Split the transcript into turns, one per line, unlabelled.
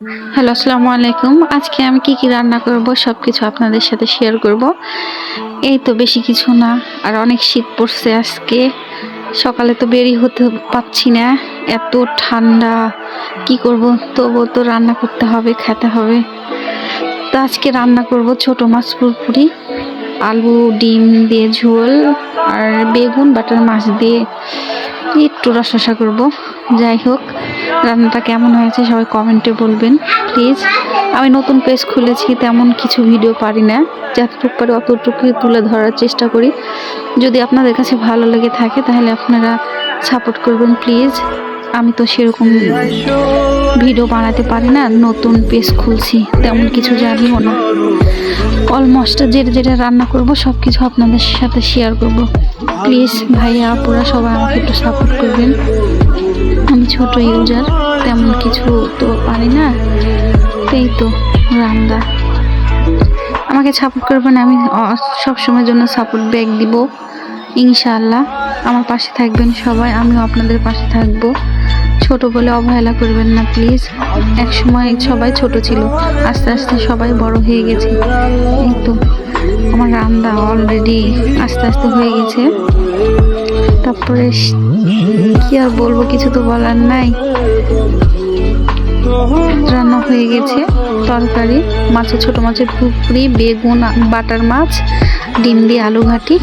Hello, আসসালামু আলাইকুম। আজকে আমি কি রান্না করব সবকিছু আপনাদের সাথে শেয়ার করব। এই তো বেশি কিছু না, আর অনেক শীত পড়ছে আজকে। সকালে তো বেরি হতে পাচ্ছি না, এত ঠান্ডা। কি করব, তবুও তো রান্না করতে হবে, খেতে হবে। তো আজকে রান্না করব ছোট মাছ পুরপুরি, আলু ডিম দিয়ে ঝোল, আর বেগুন বাটার মাছ দিয়ে একটু রসা করব। যাই হোক, রান্নাটা কেমন হয়েছে সবাই কমেন্টে বলবেন প্লিজ। আমি নতুন পেজ খুলেছি, তেমন কিছু ভিডিও পারি না, যতটুকু পারি অতটুকু তুলে ধরার চেষ্টা করি। যদি আপনাদের কাছে ভালো লেগে থাকে তাহলে আপনারা সাপোর্ট করবেন প্লিজ। আমি তো সেরকম ভিডিও বানাতে পারি না, নতুন পেজ খুলছি, তেমন কিছু জানিও না। অলমোস্ট যেটা রান্না করব সব কিছু আপনাদের সাথে শেয়ার করব। প্লিজ ভাইয়া আপুরা সবাই আমাকে একটু সাপোর্ট করবেন। আমি ছোট ইউজার, তেমন কিছু তো পারি না, এই তো রান্না। আমাকে সাপোর্ট করবেন, আমি সবসময়ের জন্য সাপোর্ট ব্যাক দিব ইনশাআল্লাহ। আমার পাশে থাকবেন সবাই, আমিও আপনাদের পাশে থাকবো। ছোট বলে অবহেলা করবেন না প্লিজ। এক সময় সবাই ছোট ছিল, আস্তে আস্তে সবাই বড় হয়ে গেছে। এই তো আমার রান্না অলরেডি আস্তে আস্তে হয়ে গেছে। তারপরে কি আর বলবো, কিছু তো বলার নাই। রান্না হয়ে গেছে, তরকারি ছোট মাছের পুরপুরি, বেগুন বাটার মাছ, ডিম দিয়ে আলু ঘাটি।